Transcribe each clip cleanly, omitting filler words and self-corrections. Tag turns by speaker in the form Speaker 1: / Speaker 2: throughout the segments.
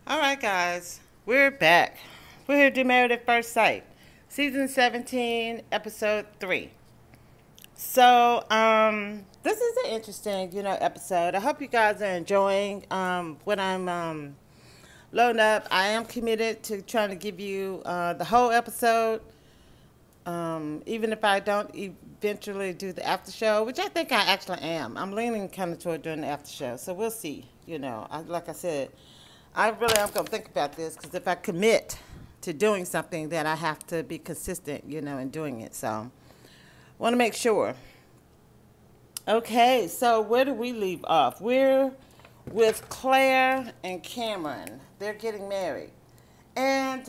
Speaker 1: All right, guys, we're back. We're here to do Married at First Sight, season 17, episode 3. This is an interesting, episode. I hope you guys are enjoying what I'm loading up. I am committed to trying to give you the whole episode, even if I don't eventually do the after show, which I think I actually am. I'm leaning kind of toward doing the after show, so we'll see. Like I said, I really am going to think about this because if I commit to doing something, then I have to be consistent, in doing it. So, want to make sure. Okay, so where do we leave off? We're with Claire and Cameron. They're getting married. And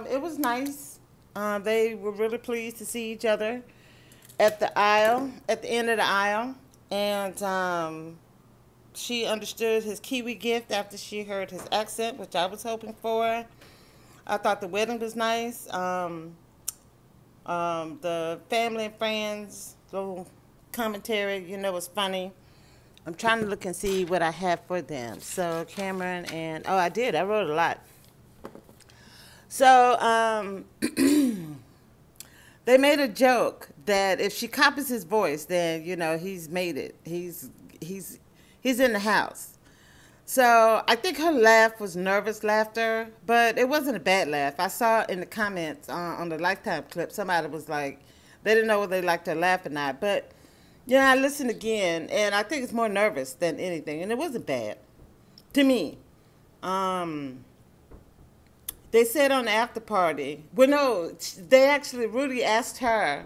Speaker 1: it was nice. They were really pleased to see each other at the aisle, at the end of the aisle. And she understood his Kiwi gift after she heard his accent, which I was hoping for. I thought the wedding was nice. The family and friends, little commentary, was funny. I'm trying to look and see what I have for them. So Cameron and, I did. I wrote a lot. So they made a joke that if she copies his voice, then, he's made it. He's in the house. So I think her laugh was nervous laughter, but it wasn't a bad laugh. I saw in the comments on the Lifetime clip, somebody was like, they didn't know whether they liked her laugh or not. But, I listened again, and I think it's more nervous than anything, and it wasn't bad to me. They said on the after party, well, no, they actually, Rudy asked her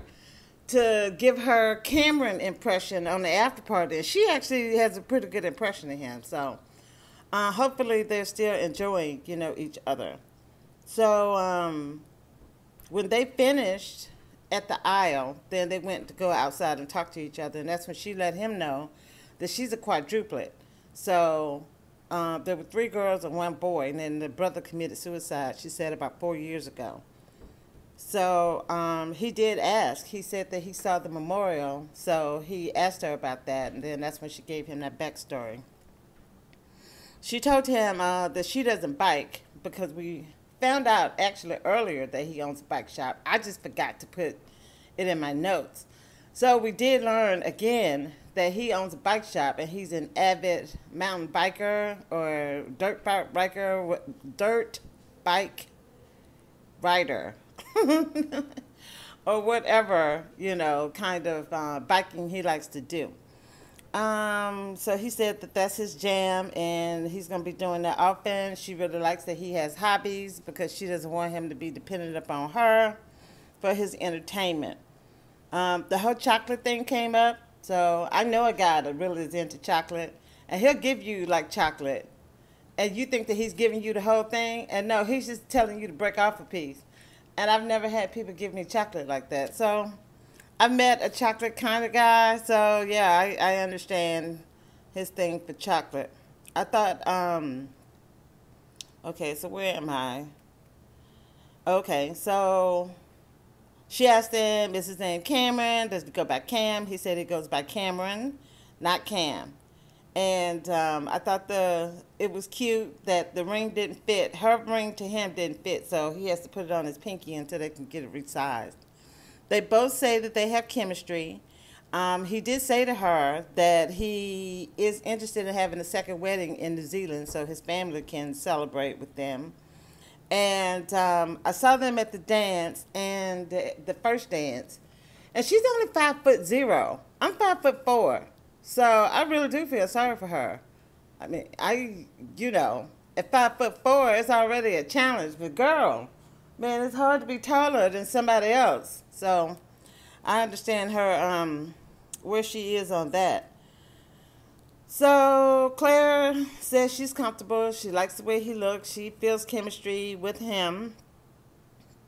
Speaker 1: to give her Cameron impression on the after party. And she actually has a pretty good impression of him. So hopefully they're still enjoying, each other. So when they finished at the aisle, then they went to go outside and talk to each other. And that's when she let him know that she's a quadruplet. So there were 3 girls and 1 boy. And then the brother committed suicide, she said, about 4 years ago. So he did ask. He said that he saw the memorial, so he asked her about that, and then that's when she gave him that backstory. She told him that she doesn't bike because we found out actually earlier that he owns a bike shop. I just forgot to put it in my notes. So we did learn again that he owns a bike shop and he's an avid mountain biker or dirt bike rider. Or whatever, kind of biking he likes to do. So he said that that's his jam and he's going to be doing that often. She really likes that he has hobbies because she doesn't want him to be dependent upon her for his entertainment. The whole chocolate thing came up. So I know a guy that really is into chocolate and he'll give you like chocolate and you think that he's giving you the whole thing, and no, he's just telling you to break off a piece. And I've never had people give me chocolate like that. So I've met a chocolate kind of guy. So, yeah, I understand his thing for chocolate. I thought, okay, so where am I? Okay, so she asked him, is his name Cameron? Does he go by Cam? He said he goes by Cameron, not Cam. And I thought it was cute that the ring didn't fit. Her ring to him didn't fit, so he has to put it on his pinky until they can get it resized. They both say that they have chemistry. He did say to her that he is interested in having a second wedding in New Zealand so his family can celebrate with them. And I saw them at the dance, and the first dance. And she's only 5'0". I'm 5'4". So I really do feel sorry for her. I mean, at 5'4", it's already a challenge. But girl, man, it's hard to be taller than somebody else. So I understand her where she is on that. So Claire says she's comfortable. She likes the way he looks. She feels chemistry with him.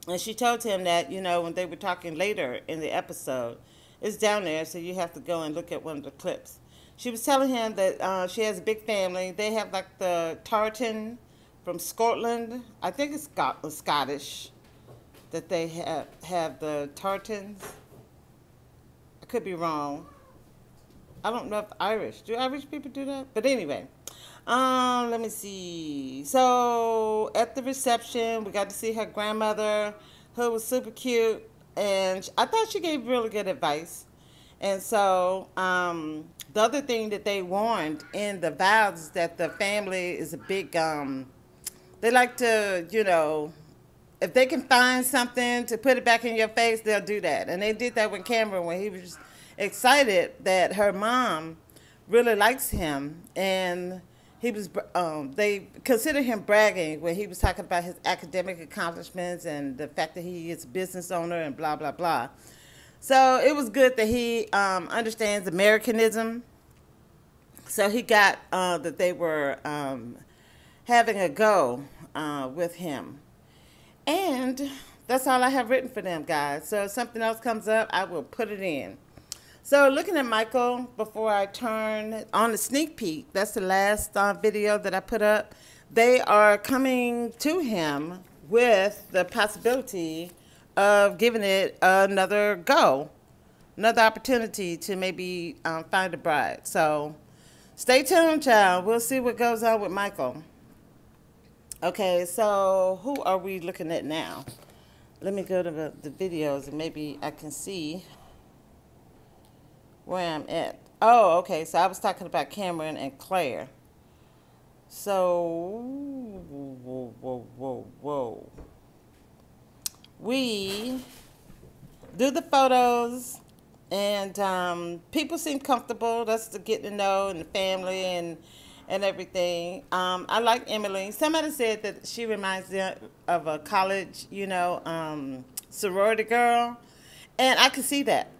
Speaker 1: And she told him that, when they were talking later in the episode, it's down there, so you have to go and look at one of the clips. She was telling him that she has a big family. They have like the tartan from Scotland. I think it's Scottish that they have the tartans. I could be wrong. I don't know if Irish. Do Irish people do that? But anyway, Let me see. So at the reception, we got to see her grandmother, who was super cute, and I thought she gave really good advice. And so the other thing that they warned in the vows is that the family is a big, they like to, you know, if they can find something to put it back in your face, they'll do that. And they did that with Cameron when he was excited that her mom really likes him, and he was they consider him bragging when he was talking about his academic accomplishments and the fact that he is a business owner and blah blah blah. So it was good that he understands Americanism. So he got that they were having a go with him. And that's all I have written for them, guys. So if something else comes up, I will put it in. So looking at Michael, before I turn on the sneak peek, that's the last video that I put up. They are coming to him with the possibility of giving it another go, another opportunity to maybe find a bride. So stay tuned, child. We'll see what goes on with Michael. Okay, so who are we looking at now? Let me go to the videos and maybe I can see where I'm at. Oh, okay, so I was talking about Cameron and Claire. So, whoa. We do the photos, and people seem comfortable. That's the get to know and the family and everything. I like Emily. Somebody said that she reminds them of a college, you know, sorority girl, and I could see that.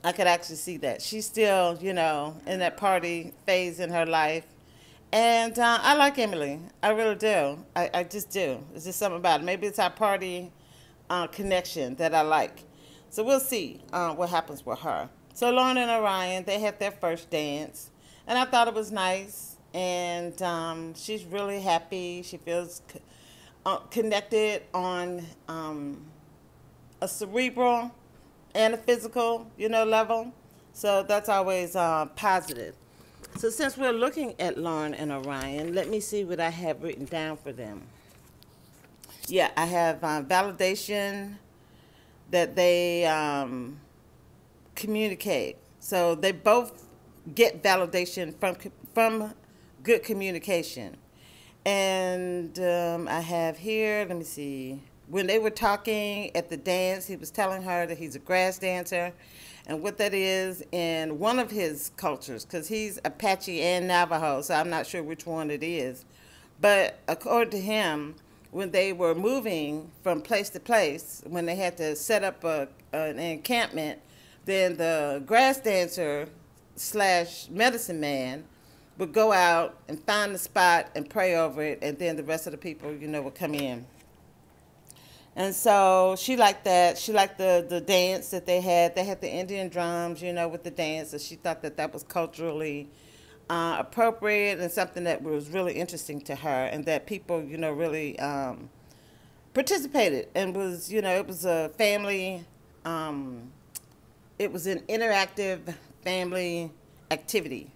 Speaker 1: I could actually see that. She's still, you know, in that party phase in her life. And I like Emily. I really do. I just do. It's just something about it. Maybe it's our party connection that I like. So we'll see what happens with her. So Lauren and Orion, they had their first dance. And I thought it was nice. And she's really happy. She feels connected on a cerebral and a physical, you know, level. So that's always positive. So since we're looking at Lauren and Orion, let me see what I have written down for them. Yeah, I have validation that they communicate. So they both get validation from good communication. And I have here, let me see. When they were talking at the dance, he was telling her that he's a grass dancer and what that is in one of his cultures, because he's Apache and Navajo, so I'm not sure which one it is. But according to him, when they were moving from place to place, when they had to set up an encampment, then the grass dancer / medicine man would go out and find the spot and pray over it, and then the rest of the people, you know, would come in. And so she liked that. She liked the dance that they had. They had the Indian drums, you know, with the dance. So she thought that that was culturally appropriate and something that was really interesting to her, and that people, you know, really participated, and was, you know, it was a family, it was an interactive family activity.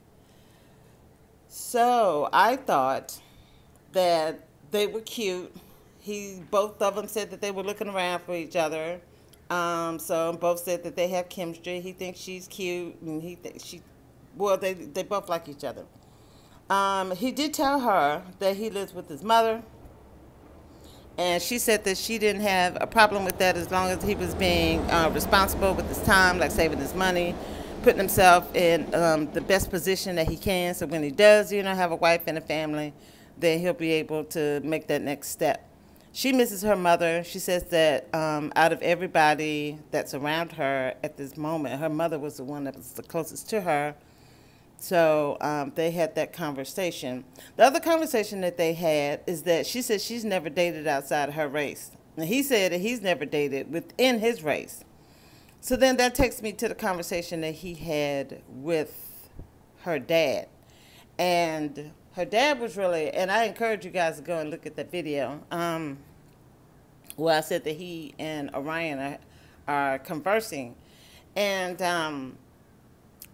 Speaker 1: So I thought that they were cute. Both of them said that they were looking around for each other. So both said that they have chemistry. He thinks she's cute, and he thinks they both like each other. He did tell her that he lives with his mother, and she said that she didn't have a problem with that as long as he was being responsible with his time, like saving his money, putting himself in the best position that he can. So when he does, you know, have a wife and a family, then he'll be able to make that next step. She misses her mother. She says that out of everybody that's around her at this moment, her mother was the one that was the closest to her. So they had that conversation. The other conversation that they had is that she said she's never dated outside of her race. And he said that he's never dated within his race. So then that takes me to the conversation that he had with her dad. And her dad was really, and I encourage you guys to go and look at that video, where I said that he and Orion are conversing. And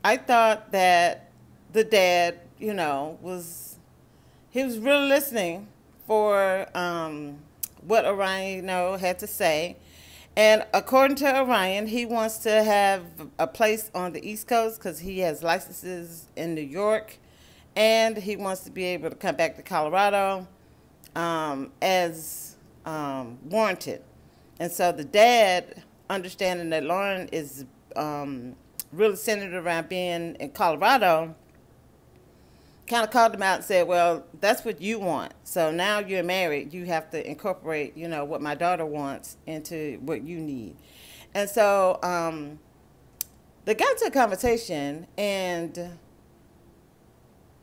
Speaker 1: I thought that the dad he was really listening for what Orion, had to say. And according to Orion, he wants to have a place on the East Coast because he has licenses in New York, and he wants to be able to come back to Colorado as warranted. And so the dad, understanding that Lauren is really centered around being in Colorado, kind of called him out and said, well, that's what you want. So now you're married. You have to incorporate, what my daughter wants into what you need. And so they got to a conversation, and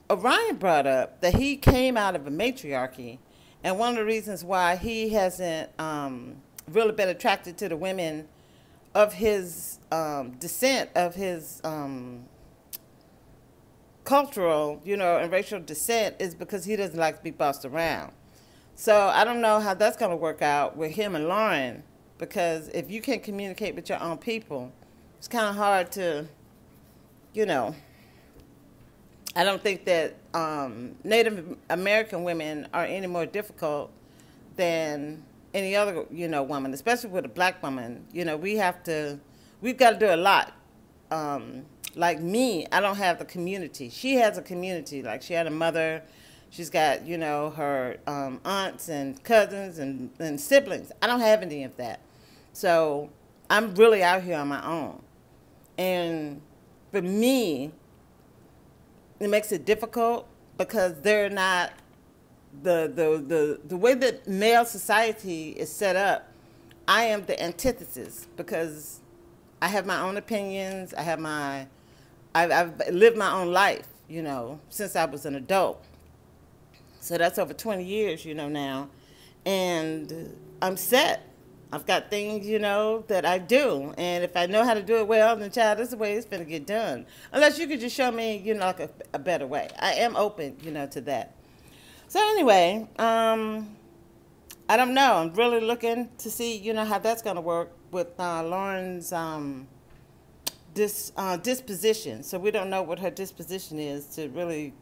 Speaker 1: Orion brought up that he came out of a matriarchy. And one of the reasons why he hasn't really been attracted to the women of his descent, of his cultural, and racial descent, is because he doesn't like to be bossed around. So I don't know how that's going to work out with him and Lauren, because if you can't communicate with your own people, it's kind of hard to, I don't think that Native American women are any more difficult than any other, woman, especially with a black woman. We've got to do a lot. Like me, I don't have the community. She has a community. Like, she had a mother. She's got, her aunts and cousins and siblings. I don't have any of that. So I'm really out here on my own. And for me, it makes it difficult because they're not, the way that male society is set up, I am the antithesis because I have my own opinions. I've lived my own life, since I was an adult. So that's over 20 years, now. And I'm set. I've got things, that I do. And if I know how to do it well, then, child, this is the way it's going to get done. Unless you could just show me, like a better way. I am open, to that. So anyway, I don't know. I'm really looking to see, how that's going to work with Lauren's disposition. So we don't know what her disposition is to really,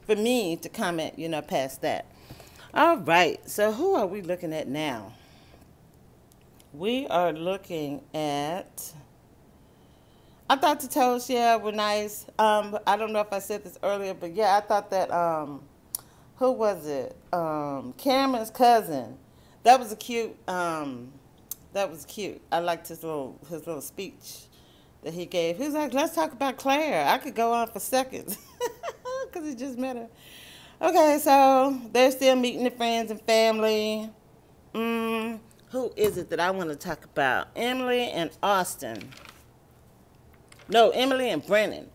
Speaker 1: for me to comment, past that. All right. So who are we looking at now? We are looking at, I thought the toes, were nice. I don't know if I said this earlier, but yeah, I thought that, who was it? Cameron's cousin. That was cute. That was cute. I liked his little speech that he gave. He was like, let's talk about Claire. I could go on for seconds because he just met her. Okay, so they're still meeting their friends and family. Who is it that I want to talk about? Emily and Austin. No, Emily and Brennan.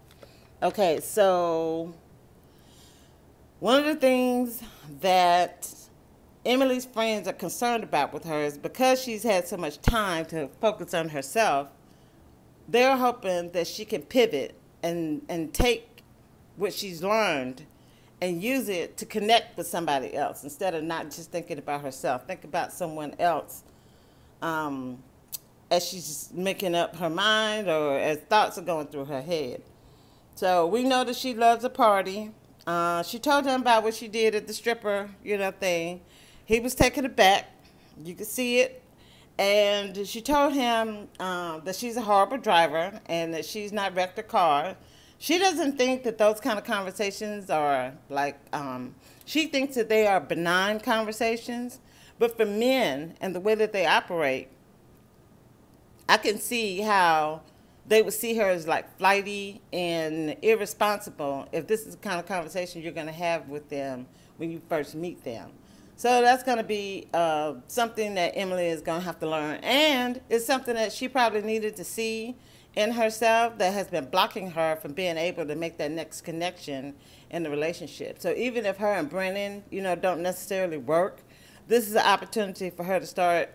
Speaker 1: Okay, so one of the things that Emily's friends are concerned about with her is because she's had so much time to focus on herself, they're hoping that she can pivot and take what she's learned and use it to connect with somebody else instead of not just thinking about herself. Think about someone else as she's making up her mind or as thoughts are going through her head. So we know that she loves a party. She told him about what she did at the stripper, thing. He was taken aback. You could see it. And she told him that she's a horrible driver and that she's not wrecked her car. She doesn't think that those kind of conversations are like, she thinks that they are benign conversations. But for men and the way that they operate, I can see how they would see her as like flighty and irresponsible if this is the kind of conversation you're going to have with them when you first meet them. So that's going to be something that Emily is going to have to learn. And it's something that she probably needed to see in herself that has been blocking her from being able to make that next connection in the relationship. So even if her and Brennan, don't necessarily work, this is an opportunity for her to start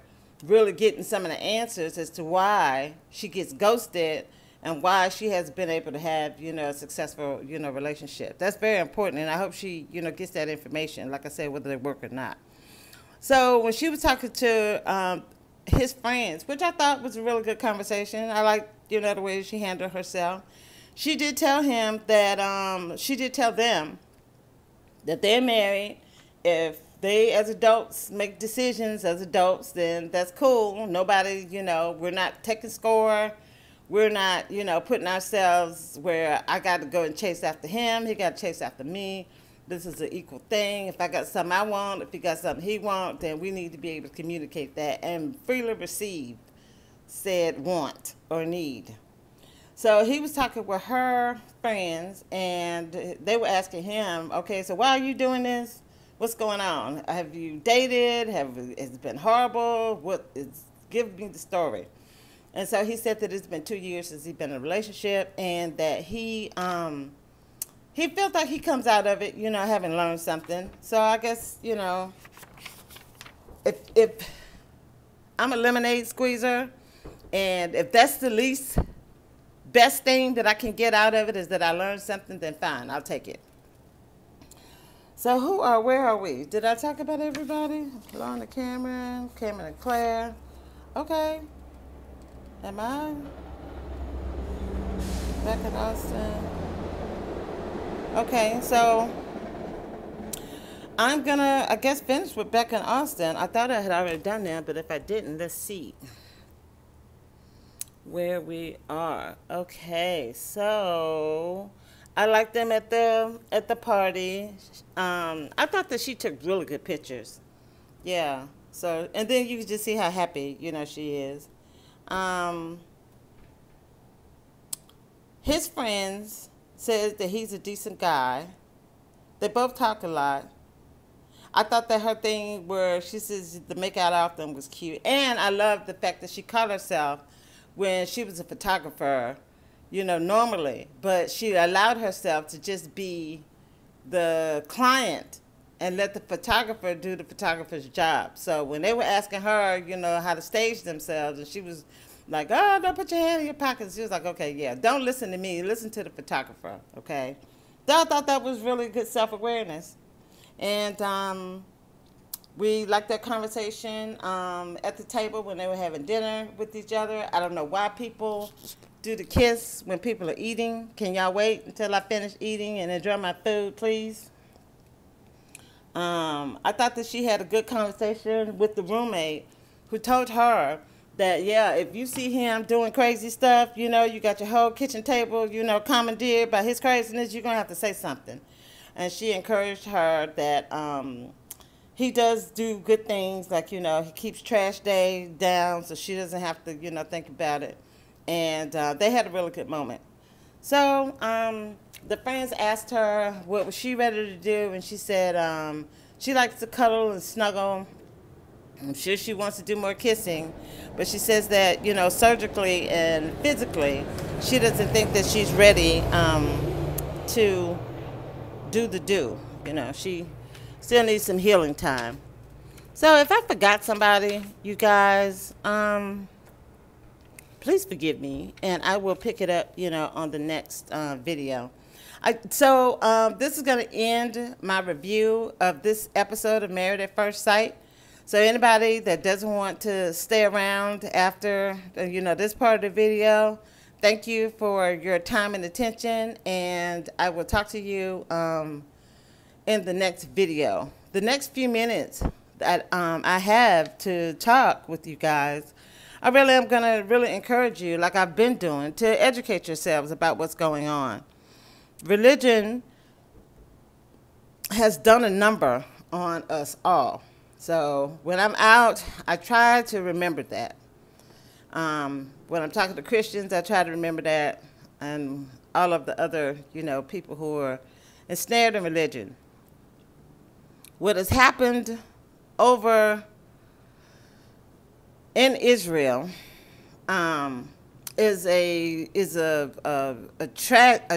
Speaker 1: really getting some of the answers as to why she gets ghosted and why she has been able to have, a successful, relationship. That's very important, and I hope she, gets that information, like I said, whether they work or not. So when she was talking to his friends, which I thought was a really good conversation, I liked, the way she handled herself. she did tell him that, she did tell them that they're married. If they, as adults, make decisions as adults, then that's cool. Nobody, we're not taking score. We're not, putting ourselves where I got to go and chase after him. He got to chase after me. This is an equal thing. If I got something I want, if he got something he wants, then we need to be able to communicate that and freely receive said want or need. So he was talking with her friends, and they were asking him, okay, so why are you doing this? What's going on? Have you dated? Has it been horrible? Give me the story. And so he said that it's been 2 years since he's been in a relationship, and that he feels like he comes out of it, having learned something. So I guess, if I'm a lemonade squeezer, and if that's the least best thing that I can get out of it is that I learned something, then fine, I'll take it. So where are we? Did I talk about everybody? Lauren and Cameron and Claire. Okay. Am I? Back in Austin. Okay, so I'm gonna, I guess, finish with Becca and Austin. I thought I had already done that, but if I didn't, let's see where we are. Okay, so I liked them at the party. I thought that she took really good pictures. Yeah. So, and then you can just see how happy, she is. His friends says that he's a decent guy. They both talk a lot. I thought that her thing where she says the make out off them was cute. And I love the fact that she called herself, when she was a photographer, normally, but she allowed herself to just be the client and let the photographer do the photographer's job. So when they were asking her, how to stage themselves, and she was like, oh, don't put your hand in your pockets. She was like, okay, yeah, don't listen to me. Listen to the photographer, okay? So I thought that was really good self-awareness. And we liked that conversation at the table when they were having dinner with each other. I don't know why people do the kiss when people are eating. Can y'all wait until I finish eating and enjoy my food, please? I thought that she had a good conversation with the roommate who told her that, yeah, if you see him doing crazy stuff, you got your whole kitchen table, commandeered by his craziness, you're going to have to say something. And she encouraged her that he does do good things, like, he keeps trash day down so she doesn't have to, think about it. And they had a really good moment. So the friends asked her what was she ready to do, and she said she likes to cuddle and snuggle. I'm sure she wants to do more kissing, but she says that, surgically and physically, she doesn't think that she's ready to do the do. She still needs some healing time. So if I forgot somebody, you guys, please forgive me, and I will pick it up, on the next video. So this is going to end my review of this episode of Married at First Sight. So anybody that doesn't want to stay around after, this part of the video, thank you for your time and attention, and I will talk to you in the next video. The next few minutes that I have to talk with you guys, I really am going to really encourage you, like I've been doing, to educate yourselves about what's going on. Religion has done a number on us all. So when I'm out, I try to remember that. When I'm talking to Christians, I try to remember that, and all of the other, people who are ensnared in religion. What has happened over in Israel is a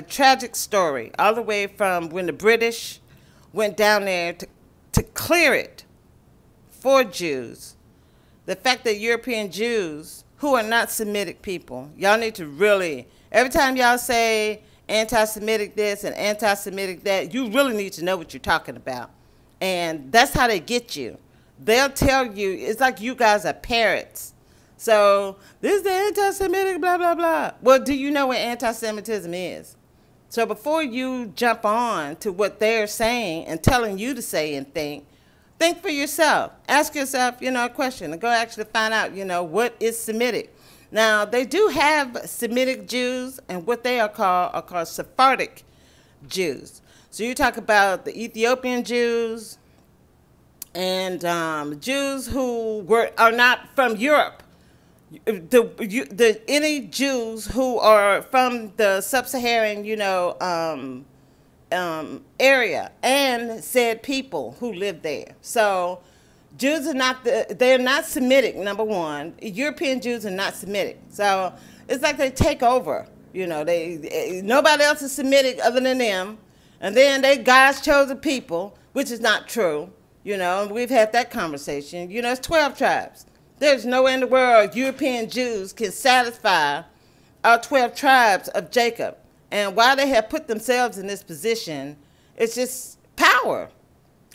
Speaker 1: tragic story, all the way from when the British went down there to clear it for Jews. The fact that European Jews, who are not Semitic people, y'all need to really, every time y'all say anti-Semitic this and anti-Semitic that, you really need to know what you're talking about. And that's how they get you. They'll tell you, it's like you guys are parrots. So this is the anti-Semitic, blah, blah, blah. Well, do you know what anti-Semitism is? So before you jump on to what they're saying and telling you to say and think for yourself. Ask yourself, a question and go actually find out, what is Semitic. Now, they do have Semitic Jews, and what they are called Sephardic Jews. So you talk about the Ethiopian Jews and Jews who are not from Europe. Any Jews who are from the sub-Saharan, area and said people who live there. So Jews are they're not Semitic, number one. European Jews are not Semitic. So it's like they take over, nobody else is Semitic other than them. And then they God's chosen people, which is not true, and we've had that conversation. It's 12 tribes. There's no way in the world European Jews can satisfy our 12 tribes of Jacob. And why they have put themselves in this position, it's just power.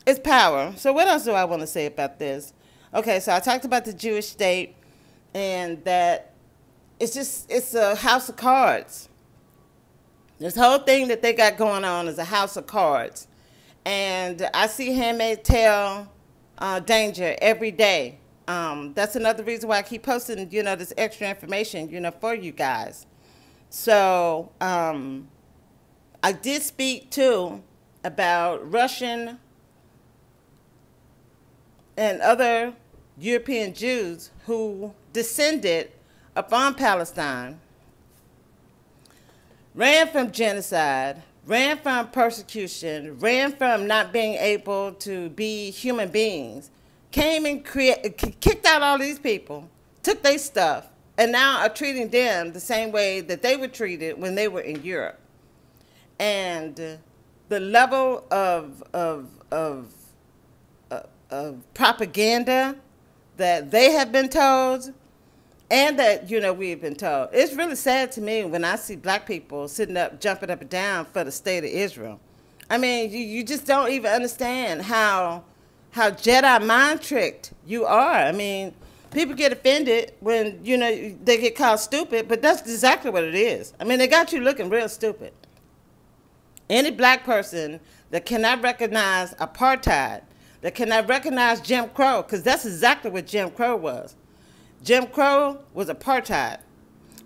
Speaker 1: It's power. So what else do I want to say about this? Okay, so I talked about the Jewish state and that it's a house of cards. This whole thing that they got going on is a house of cards. And I see Handmaid's Tale danger every day. That's another reason why I keep posting, this extra information, for you guys. So I did speak, too, about Russian and other European Jews who descended upon Palestine, ran from genocide, ran from persecution, ran from not being able to be human beings, came and kicked out all these people, took their stuff, and now are treating them the same way that they were treated when they were in Europe. And the level of propaganda that they have been told and that, we've been told. It's really sad to me when I see black people sitting up, jumping up and down for the state of Israel. I mean, you just don't even understand how Jedi mind tricked you are. I mean, people get offended when, they get called stupid, but that's exactly what it is. I mean, they got you looking real stupid. Any black person that cannot recognize apartheid, that cannot recognize Jim Crow, because that's exactly what Jim Crow was. Jim Crow was apartheid.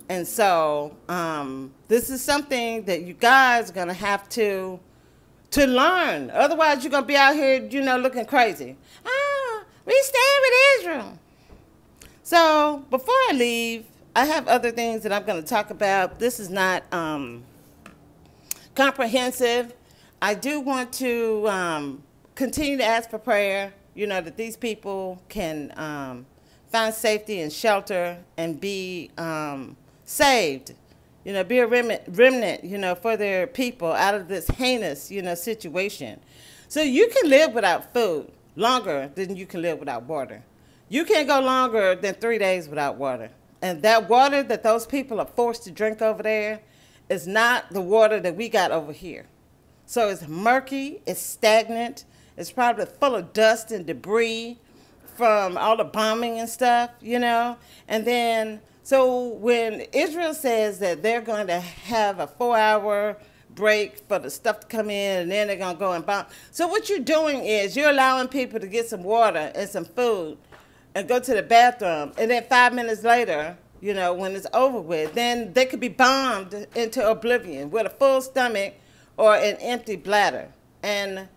Speaker 1: And so this is something that you guys are going to have to learn. Otherwise, you're going to be out here, looking crazy. We stand with Israel. So before I leave, I have other things that I'm going to talk about. This is not comprehensive. I do want to continue to ask for prayer, that these people can find safety and shelter and be saved, be a remnant, for their people out of this heinous, situation. So you can live without food longer than you can live without water. You can't go longer than 3 days without water. And that water that those people are forced to drink over there is not the water that we got over here. So it's murky, it's stagnant, it's probably full of dust and debris from all the bombing and stuff, And then, so when Israel says that they're going to have a 4-hour break for the stuff to come in and then they're going to go and bomb. So what you're doing is you're allowing people to get some water and some food and go to the bathroom. And then 5 minutes later, when it's over with, then they could be bombed into oblivion with a full stomach or an empty bladder. And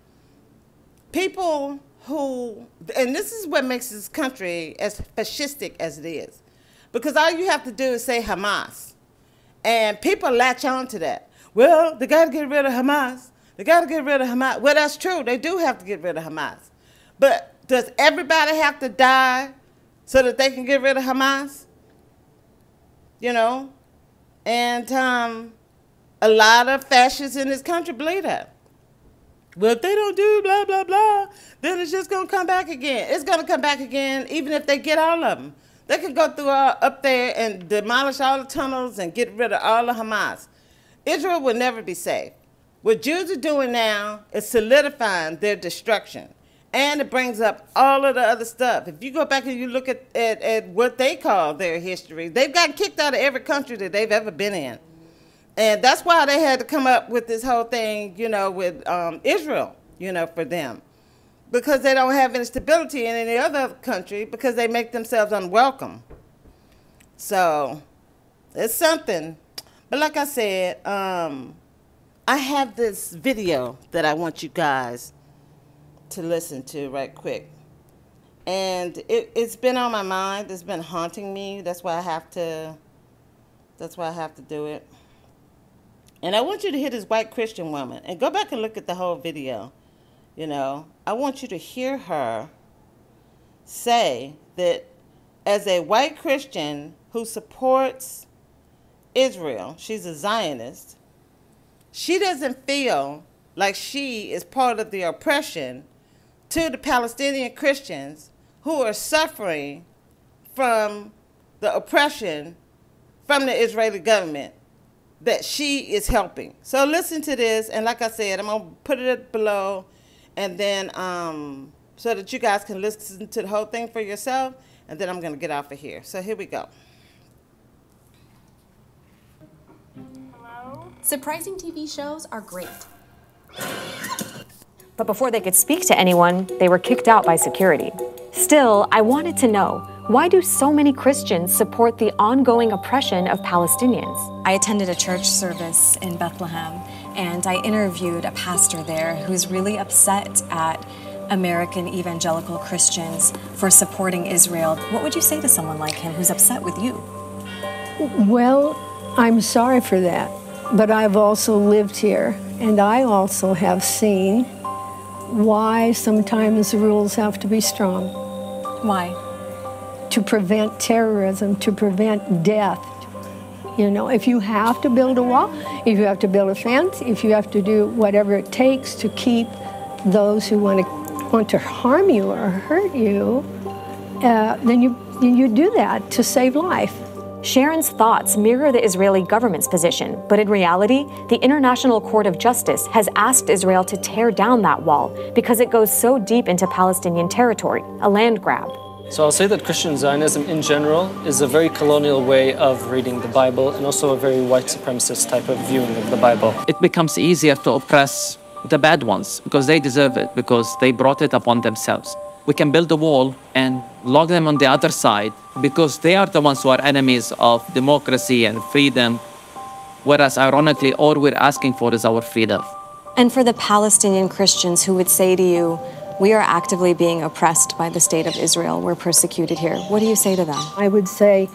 Speaker 1: people who, and this is what makes this country as fascistic as it is, because all you have to do is say Hamas, and people latch on to that. Well, they got to get rid of Hamas. They got to get rid of Hamas. Well, that's true. They do have to get rid of Hamas. But does everybody have to die so that they can get rid of Hamas? And a lot of fascists in this country believe that. Well, if they don't do blah, blah, blah, then it's just going to come back again. It's going to come back again even if they get all of them. They could go through up there and demolish all the tunnels and get rid of all of Hamas. Israel will never be safe. What Jews are doing now is solidifying their destruction. And it brings up all of the other stuff. If you go back and you look at what they call their history, they've gotten kicked out of every country that they've ever been in. And that's why they had to come up with this whole thing, you know, with Israel, you know, for them. Because they don't have any stability in any other country because they make themselves unwelcome. So it's something. But like I said, I have this video that I want you guys to listen to right quick. And it's been on my mind. It's been haunting me. That's why I have to do it. And I want you to hear this white Christian woman and go back and look at the whole video. You know, I want you to hear her say that as a white Christian who supports Israel, she's a Zionist, she doesn't feel like she is part of the oppression to the Palestinian Christians who are suffering from the oppression from the Israeli government that she is helping. So listen to this, and like I said, I'm going to put it below, and then so that you guys can listen to the whole thing for yourself, and then I'm going to get off of here. So here we go.
Speaker 2: Hello? Surprising TV shows are great.
Speaker 3: But before they could speak to anyone, they were kicked out by security. Still, I wanted to know, why do so many Christians support the ongoing oppression of Palestinians?
Speaker 4: I attended a church service in Bethlehem, and I interviewed a pastor there who's really upset at American evangelical Christians for supporting Israel. What would you say to someone like him who's upset with you?
Speaker 5: Well, I'm sorry for that, but I've also lived here, and I also have seen why sometimes the rules have to be strong.
Speaker 4: Why?
Speaker 5: To prevent terrorism, to prevent death. You know, if you have to build a wall, if you have to build a fence, if you have to do whatever it takes to keep those who want to harm you or hurt you, then you do that to save life.
Speaker 3: Sharon's thoughts mirror the Israeli government's position, but in reality, the International Court of Justice has asked Israel to tear down that wall because it goes so deep into Palestinian territory, a land grab.
Speaker 6: So I'll say that Christian Zionism in general is a very colonial way of reading the Bible and also a very white supremacist type of viewing of the Bible.
Speaker 7: It becomes easier to oppress the bad ones because they deserve it, because they brought it upon themselves. We can build a wall and lock them on the other side because they are the ones who are enemies of democracy and freedom, whereas ironically, all we're asking for is our freedom.
Speaker 4: And for the Palestinian Christians who would say to you, we are actively being oppressed by the state of Israel, we're persecuted here, what do you say to them?
Speaker 5: I would say,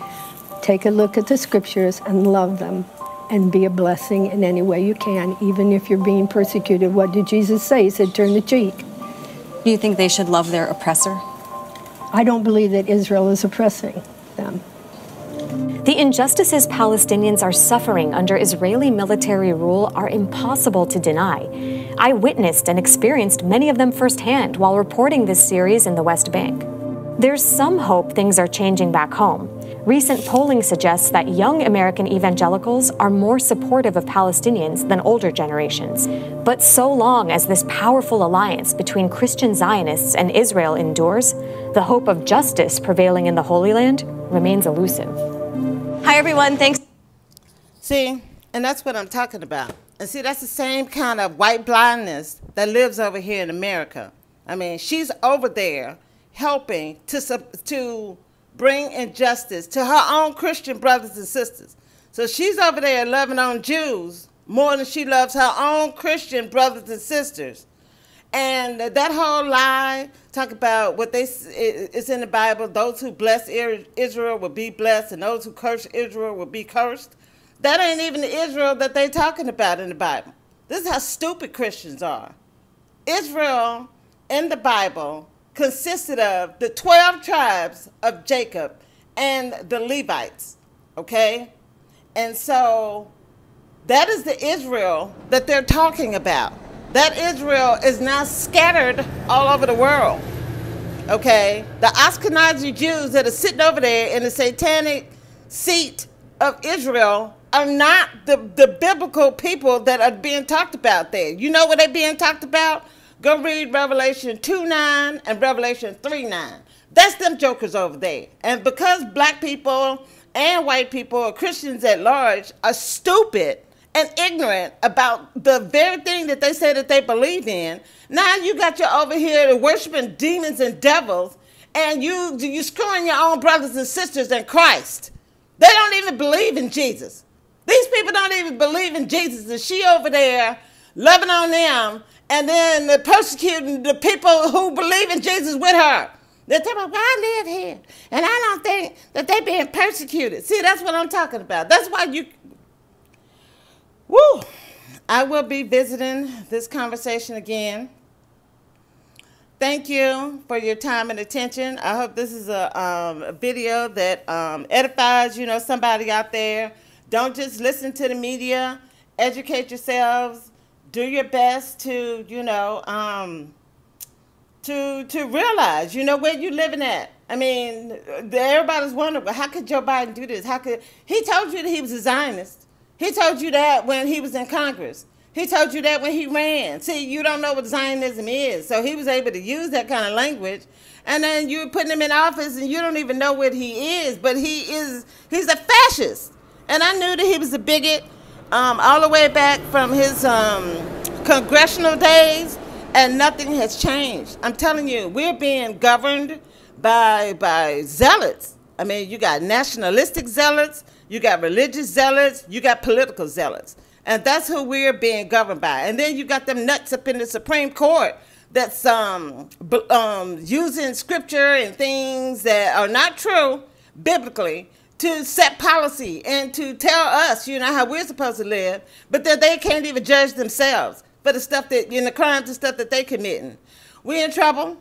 Speaker 5: take a look at the scriptures and love them and be a blessing in any way you can, even if you're being persecuted. What did Jesus say? He said, turn the cheek.
Speaker 4: Do you think they should love their oppressor?
Speaker 5: I don't believe that Israel is oppressing them.
Speaker 3: The injustices Palestinians are suffering under Israeli military rule are impossible to deny. I witnessed and experienced many of them firsthand while reporting this series in the West Bank. There's some hope things are changing back home. Recent polling suggests that young American evangelicals are more supportive of Palestinians than older generations. But so long as this powerful alliance between Christian Zionists and Israel endures, the hope of justice prevailing in the Holy Land remains elusive.
Speaker 4: Hi, everyone. Thanks.
Speaker 1: See, and that's what I'm talking about. And see, that's the same kind of white blindness that lives over here in America. I mean, she's over there helping to bring injustice to her own Christian brothers and sisters. So she's over there loving on Jews more than she loves her own Christian brothers and sisters. And that whole lie, talk about what it's in the Bible, those who bless Israel will be blessed and those who curse Israel will be cursed. That ain't even the Israel that they're talking about in the Bible. This is how stupid Christians are. Israel in the Bible consisted of the 12 tribes of Jacob and the Levites, okay? And so that is the Israel that they're talking about. That Israel is now scattered all over the world, okay? The Ashkenazi Jews that are sitting over there in the satanic seat of Israel are not the biblical people that are being talked about there. You know what they're being talked about? Go read Revelation 2:9 and Revelation 3:9. That's them jokers over there. And because black people and white people or Christians at large are stupid and ignorant about the very thing that they say that they believe in, now you got you over here worshiping demons and devils, and you screwing your own brothers and sisters in Christ. They don't even believe in Jesus. These people don't even believe in Jesus, and she over there loving on them and then persecuting the people who believe in Jesus with her. They're talking about, well, I live here, and I don't think that they're being persecuted. See, that's what I'm talking about. That's why I will be visiting this conversation again. Thank you for your time and attention. I hope this is a video that edifies, somebody out there. Don't just listen to the media. Educate yourselves. Do your best to, to realize, where you're living at. I mean, everybody's wondering, well, how could Joe Biden do this? He told you that he was a Zionist. He told you that when he was in Congress. He told you that when he ran. See, you don't know what Zionism is. So he was able to use that kind of language. And then you're putting him in office and you don't even know what he is. But he's a fascist. And I knew that he was a bigot all the way back from his congressional days. And nothing has changed. I'm telling you, we're being governed by zealots. I mean, you got nationalistic zealots, you got religious zealots, you got political zealots. And that's who we're being governed by. And then you got them nuts up in the Supreme Court that's using scripture and things that are not true biblically to set policy and to tell us, how we're supposed to live, but that they can't even judge themselves for the stuff that, the crimes and stuff that they committing. We're in trouble.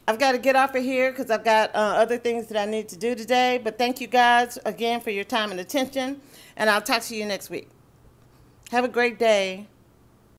Speaker 1: I've got to get off of here because I've got other things that I need to do today. But thank you guys again for your time and attention. And I'll talk to you next week. Have a great day.